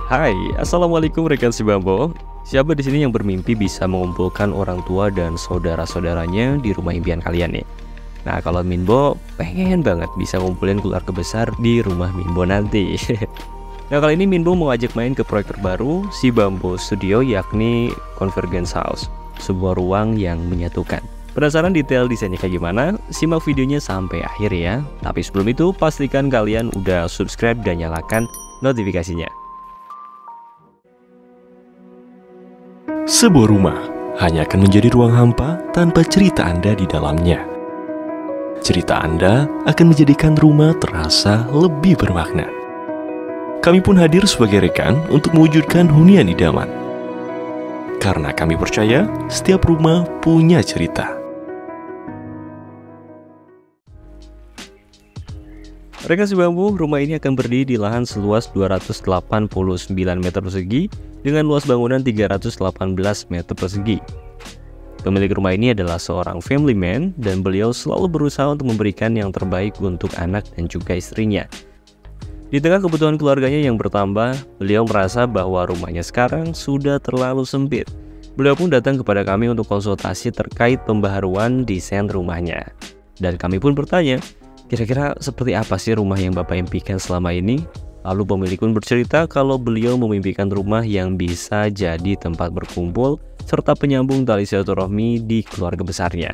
Hai, assalamualaikum rekan si Bambo. Siapa di sini yang bermimpi bisa mengumpulkan orang tua dan saudara-saudaranya di rumah impian kalian nih? Nah, kalau Minbo pengen banget bisa ngumpulin keluarga besar di rumah Minbo nanti. Nah, kali ini Minbo mau ajak main ke proyek terbaru si Bambo Studio, yakni Convergence House, sebuah ruang yang menyatukan. Penasaran detail desainnya kayak gimana? Simak videonya sampai akhir ya. Tapi sebelum itu, pastikan kalian udah subscribe dan nyalakan notifikasinya. Sebuah rumah hanya akan menjadi ruang hampa tanpa cerita Anda di dalamnya. Cerita Anda akan menjadikan rumah terasa lebih bermakna. Kami pun hadir sebagai rekan untuk mewujudkan hunian idaman. Karena kami percaya setiap rumah punya cerita. Rekan si Bambu, rumah ini akan berdiri di lahan seluas 289 meter persegi dengan luas bangunan 318 meter persegi. Pemilik rumah ini adalah seorang family man dan beliau selalu berusaha untuk memberikan yang terbaik untuk anak dan juga istrinya. Di tengah kebutuhan keluarganya yang bertambah, beliau merasa bahwa rumahnya sekarang sudah terlalu sempit. Beliau pun datang kepada kami untuk konsultasi terkait pembaharuan desain rumahnya. Dan kami pun bertanya, kira-kira seperti apa sih rumah yang Bapak impikan selama ini? Lalu pemilik pun bercerita kalau beliau memimpikan rumah yang bisa jadi tempat berkumpul serta penyambung tali silaturahmi di keluarga besarnya.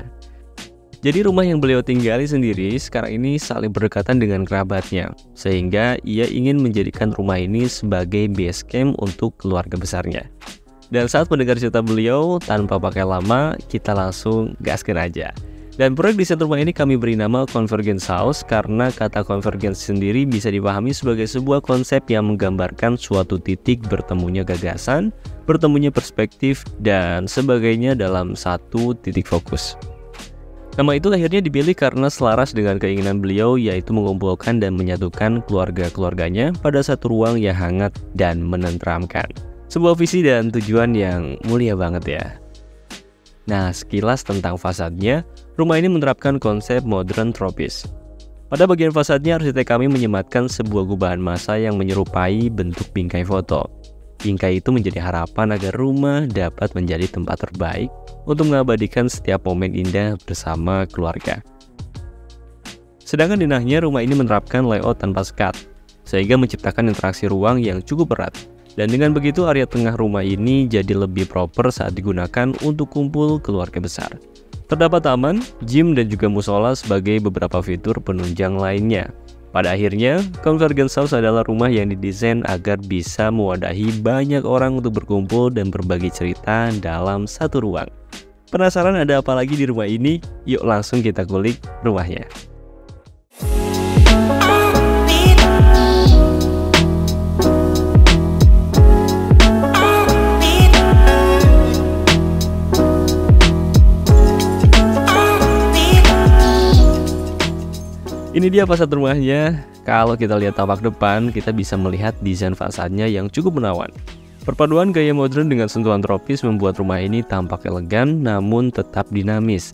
Jadi rumah yang beliau tinggali sendiri sekarang ini saling berdekatan dengan kerabatnya, sehingga ia ingin menjadikan rumah ini sebagai base camp untuk keluarga besarnya. Dan saat mendengar cerita beliau, tanpa pakai lama, kita langsung gaskan aja. Dan proyek desain rumah ini kami beri nama Convergence House karena kata convergence sendiri bisa dipahami sebagai sebuah konsep yang menggambarkan suatu titik bertemunya gagasan, bertemunya perspektif, dan sebagainya dalam satu titik fokus. Nama itu akhirnya dipilih karena selaras dengan keinginan beliau, yaitu mengumpulkan dan menyatukan keluarga-keluarganya pada satu ruang yang hangat dan menenteramkan. Sebuah visi dan tujuan yang mulia banget ya. Nah, sekilas tentang fasadnya, rumah ini menerapkan konsep modern tropis. Pada bagian fasadnya, arsitek kami menyematkan sebuah gubahan massa yang menyerupai bentuk bingkai foto. Bingkai itu menjadi harapan agar rumah dapat menjadi tempat terbaik untuk mengabadikan setiap momen indah bersama keluarga. Sedangkan di tengahnya, rumah ini menerapkan layout tanpa sekat, sehingga menciptakan interaksi ruang yang cukup erat. Dan dengan begitu area tengah rumah ini jadi lebih proper saat digunakan untuk kumpul keluarga besar. Terdapat taman, gym, dan juga musola sebagai beberapa fitur penunjang lainnya. Pada akhirnya, Convergence House adalah rumah yang didesain agar bisa mewadahi banyak orang untuk berkumpul dan berbagi cerita dalam satu ruang. Penasaran ada apa lagi di rumah ini? Yuk langsung kita kulik rumahnya. Ini dia fasad rumahnya. Kalau kita lihat tampak depan, kita bisa melihat desain fasadnya yang cukup menawan. Perpaduan gaya modern dengan sentuhan tropis membuat rumah ini tampak elegan namun tetap dinamis.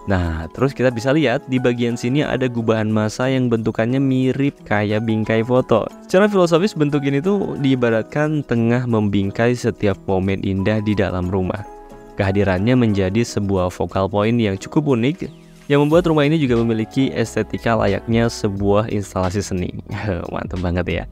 Nah, terus kita bisa lihat di bagian sini ada gubahan massa yang bentukannya mirip kayak bingkai foto. Secara filosofis bentuk ini tuh diibaratkan tengah membingkai setiap momen indah di dalam rumah. Kehadirannya menjadi sebuah focal point yang cukup unik, yang membuat rumah ini juga memiliki estetika layaknya sebuah instalasi seni. Mantap banget ya.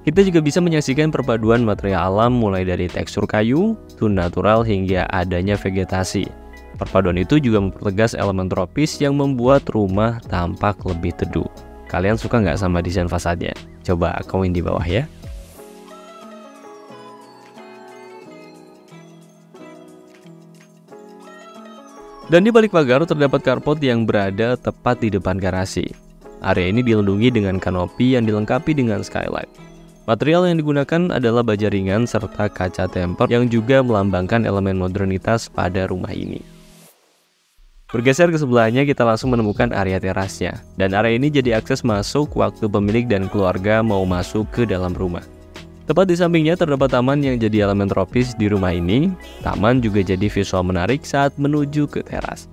Kita juga bisa menyaksikan perpaduan material alam mulai dari tekstur kayu, tone natural hingga adanya vegetasi. Perpaduan itu juga mempertegas elemen tropis yang membuat rumah tampak lebih teduh. Kalian suka nggak sama desain fasadnya? Coba komen di bawah ya. Dan di balik pagar terdapat carport yang berada tepat di depan garasi. Area ini dilindungi dengan kanopi yang dilengkapi dengan skylight. Material yang digunakan adalah baja ringan serta kaca temper yang juga melambangkan elemen modernitas pada rumah ini. Bergeser ke sebelahnya, kita langsung menemukan area terasnya. Dan area ini jadi akses masuk waktu pemilik dan keluarga mau masuk ke dalam rumah. Tepat di sampingnya terdapat taman yang jadi elemen tropis di rumah ini. Taman juga jadi visual menarik saat menuju ke teras,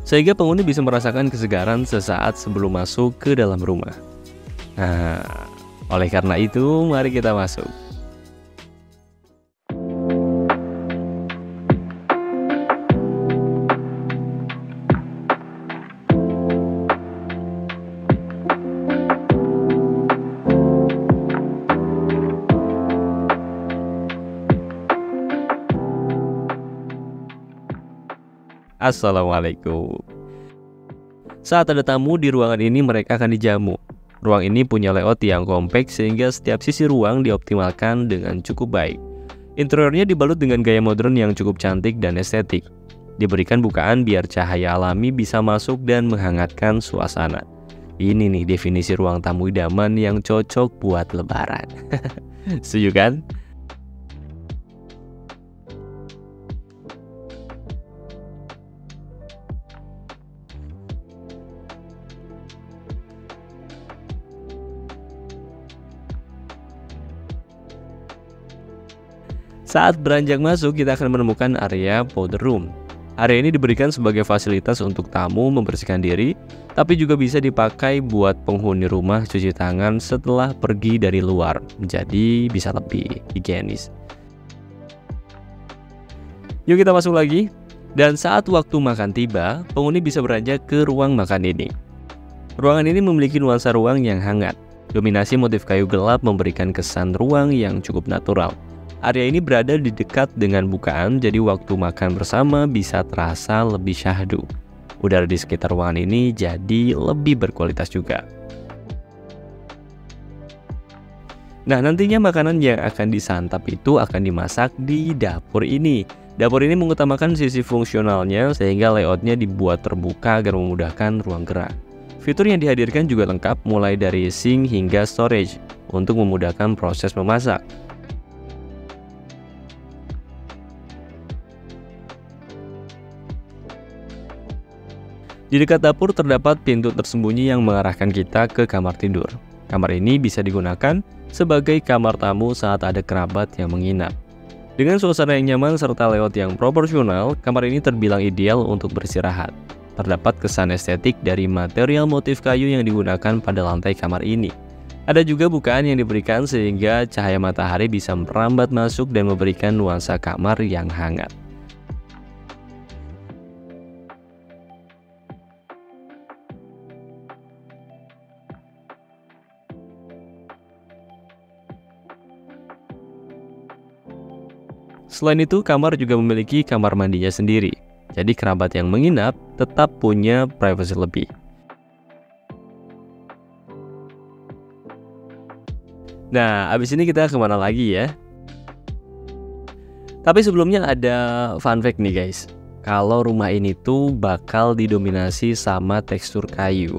sehingga penghuni bisa merasakan kesegaran sesaat sebelum masuk ke dalam rumah. Nah, oleh karena itu, mari kita masuk. Assalamualaikum. Saat ada tamu di ruangan ini, mereka akan dijamu. Ruang ini punya layout yang kompak sehingga setiap sisi ruang dioptimalkan dengan cukup baik. Interiornya dibalut dengan gaya modern yang cukup cantik dan estetik. Diberikan bukaan biar cahaya alami bisa masuk dan menghangatkan suasana. Ini nih definisi ruang tamu idaman yang cocok buat lebaran. Setuju kan? Saat beranjak masuk, kita akan menemukan area powder room. Area ini diberikan sebagai fasilitas untuk tamu membersihkan diri, tapi juga bisa dipakai buat penghuni rumah cuci tangan setelah pergi dari luar, jadi bisa lebih higienis. Yuk kita masuk lagi. Dan saat waktu makan tiba, penghuni bisa beranjak ke ruang makan ini. Ruangan ini memiliki nuansa ruang yang hangat. Dominasi motif kayu gelap memberikan kesan ruang yang cukup natural. Area ini berada di dekat dengan bukaan, jadi waktu makan bersama bisa terasa lebih syahdu. Udara di sekitar ruangan ini jadi lebih berkualitas juga. Nah, nantinya makanan yang akan disantap itu akan dimasak di dapur ini. Dapur ini mengutamakan sisi fungsionalnya sehingga layoutnya dibuat terbuka agar memudahkan ruang gerak. Fitur yang dihadirkan juga lengkap mulai dari sink hingga storage untuk memudahkan proses memasak. Di dekat dapur terdapat pintu tersembunyi yang mengarahkan kita ke kamar tidur. Kamar ini bisa digunakan sebagai kamar tamu saat ada kerabat yang menginap. Dengan suasana yang nyaman serta layout yang proporsional, kamar ini terbilang ideal untuk beristirahat. Terdapat kesan estetik dari material motif kayu yang digunakan pada lantai kamar ini. Ada juga bukaan yang diberikan sehingga cahaya matahari bisa merambat masuk dan memberikan nuansa kamar yang hangat. Selain itu, kamar juga memiliki kamar mandinya sendiri. Jadi kerabat yang menginap tetap punya privasi lebih. Nah, abis ini kita kemana lagi ya? Tapi sebelumnya ada fun fact nih guys. Kalau rumah ini tuh bakal didominasi sama tekstur kayu.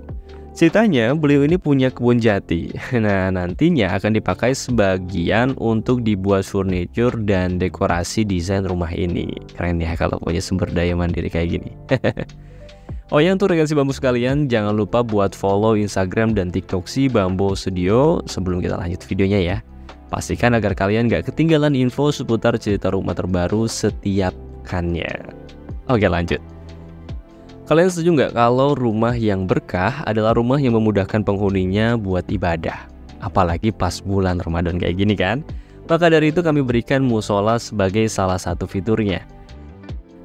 Ceritanya beliau ini punya kebun jati. Nah, nantinya akan dipakai sebagian untuk dibuat furniture dan dekorasi desain rumah ini. Keren ya kalau punya sumber daya mandiri kayak gini. Oh ya, untuk rekan si bambu sekalian, jangan lupa buat follow Instagram dan TikTok si Bambu Studio sebelum kita lanjut videonya ya. Pastikan agar kalian gak ketinggalan info seputar cerita rumah terbaru setiap pekannya. Oke, lanjut. Kalian setuju nggak kalau rumah yang berkah adalah rumah yang memudahkan penghuninya buat ibadah? Apalagi pas bulan Ramadan kayak gini kan? Maka dari itu kami berikan musola sebagai salah satu fiturnya.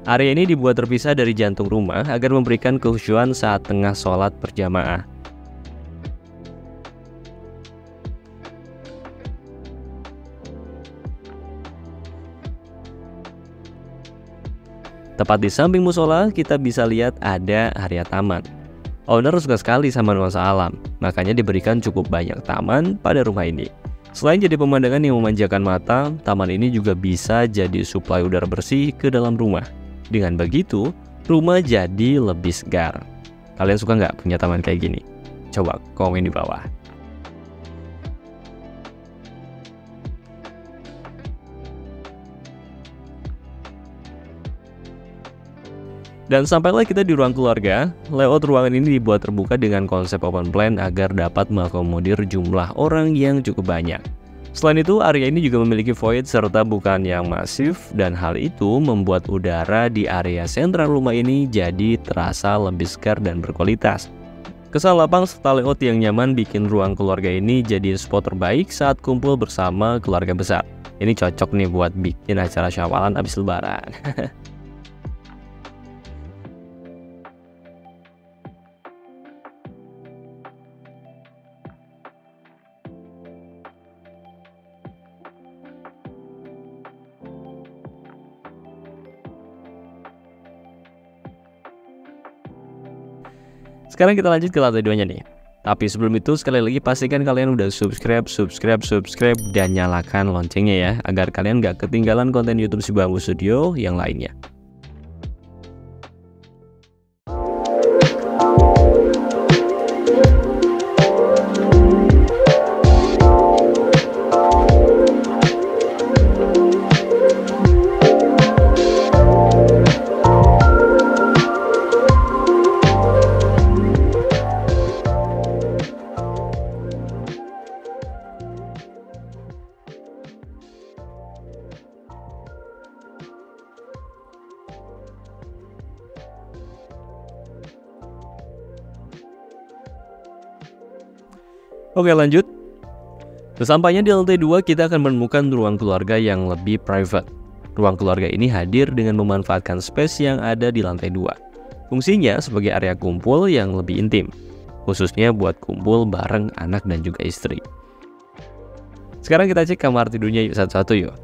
Area ini dibuat terpisah dari jantung rumah agar memberikan kekhusyuan saat tengah sholat berjamaah. Tepat di samping musola, kita bisa lihat ada area taman. Owner suka sekali sama nuansa alam, makanya diberikan cukup banyak taman pada rumah ini. Selain jadi pemandangan yang memanjakan mata, taman ini juga bisa jadi suplai udara bersih ke dalam rumah. Dengan begitu, rumah jadi lebih segar. Kalian suka nggak punya taman kayak gini? Coba komen di bawah. Dan sampailah kita di ruang keluarga. Layout ruangan ini dibuat terbuka dengan konsep open plan agar dapat mengakomodir jumlah orang yang cukup banyak. Selain itu, area ini juga memiliki void serta bukaan yang masif, dan hal itu membuat udara di area sentral rumah ini jadi terasa lebih segar dan berkualitas. Kesan lapang serta layout yang nyaman bikin ruang keluarga ini jadi spot terbaik saat kumpul bersama keluarga besar. Ini cocok nih buat bikin acara syawalan abis lebaran. Sekarang kita lanjut ke lantai 2-nya nih. Tapi sebelum itu sekali lagi pastikan kalian udah subscribe dan nyalakan loncengnya ya, agar kalian gak ketinggalan konten YouTube Si Bambu Studio yang lainnya. Oke, lanjut. Sesampainya di lantai 2, kita akan menemukan ruang keluarga yang lebih private. Ruang keluarga ini hadir dengan memanfaatkan space yang ada di lantai 2. Fungsinya sebagai area kumpul yang lebih intim, khususnya buat kumpul bareng anak dan juga istri. Sekarang kita cek kamar tidurnya yuk satu-satu yuk.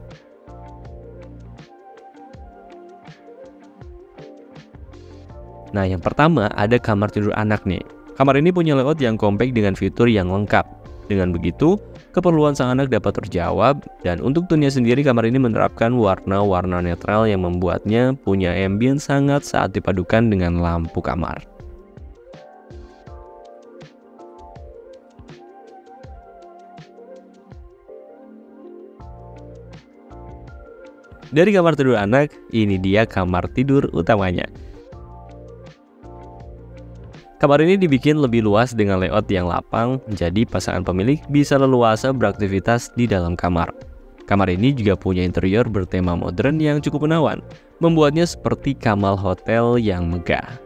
Nah, yang pertama ada kamar tidur anak nih. Kamar ini punya layout yang compact dengan fitur yang lengkap. Dengan begitu, keperluan sang anak dapat terjawab, dan untuk tone-nya sendiri kamar ini menerapkan warna-warna netral yang membuatnya punya ambience sangat saat dipadukan dengan lampu kamar. Dari kamar tidur anak, ini dia kamar tidur utamanya. Kamar ini dibikin lebih luas dengan layout yang lapang, jadi pasangan pemilik bisa leluasa beraktivitas di dalam kamar. Kamar ini juga punya interior bertema modern yang cukup menawan, membuatnya seperti kamar hotel yang megah.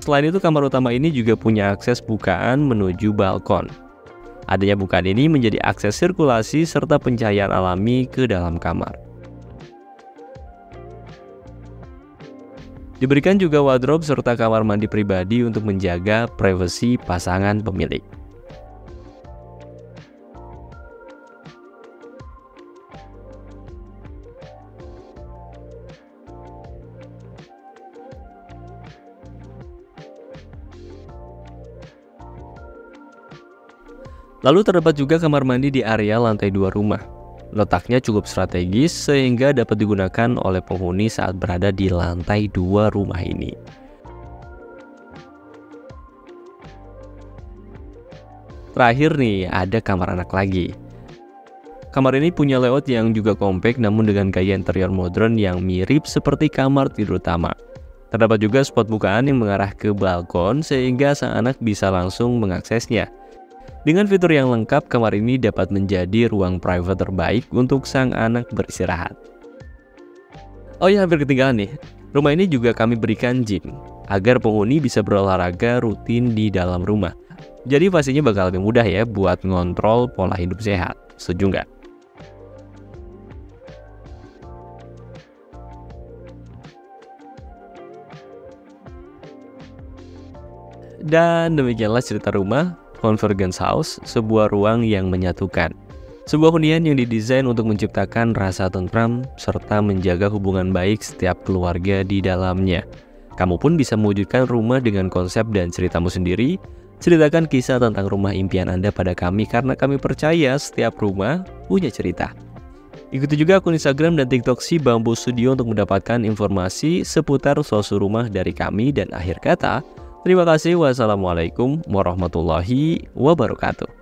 Selain itu, kamar utama ini juga punya akses bukaan menuju balkon. Adanya bukaan ini menjadi akses sirkulasi serta pencahayaan alami ke dalam kamar. Diberikan juga wardrobe serta kamar mandi pribadi untuk menjaga privasi pasangan pemilik. Lalu terdapat juga kamar mandi di area lantai 2 rumah. Letaknya cukup strategis sehingga dapat digunakan oleh penghuni saat berada di lantai 2 rumah ini. Terakhir nih, ada kamar anak lagi. Kamar ini punya layout yang juga compact namun dengan gaya interior modern yang mirip seperti kamar tidur utama. Terdapat juga spot bukaan yang mengarah ke balkon sehingga sang anak bisa langsung mengaksesnya. Dengan fitur yang lengkap, kamar ini dapat menjadi ruang private terbaik untuk sang anak beristirahat. Oh ya, hampir ketinggalan nih. Rumah ini juga kami berikan gym, agar penghuni bisa berolahraga rutin di dalam rumah. Jadi pastinya bakal lebih mudah ya buat ngontrol pola hidup sehat. Setuju nggak? Dan demikianlah cerita rumah Convergence House, sebuah ruang yang menyatukan. Sebuah hunian yang didesain untuk menciptakan rasa tentram serta menjaga hubungan baik setiap keluarga di dalamnya. Kamu pun bisa mewujudkan rumah dengan konsep dan ceritamu sendiri. Ceritakan kisah tentang rumah impian Anda pada kami karena kami percaya setiap rumah punya cerita. Ikuti juga akun Instagram dan TikTok Si Bambu Studio untuk mendapatkan informasi seputar suasana rumah dari kami. Dan akhir kata, terima kasih. Wassalamualaikum warahmatullahi wabarakatuh.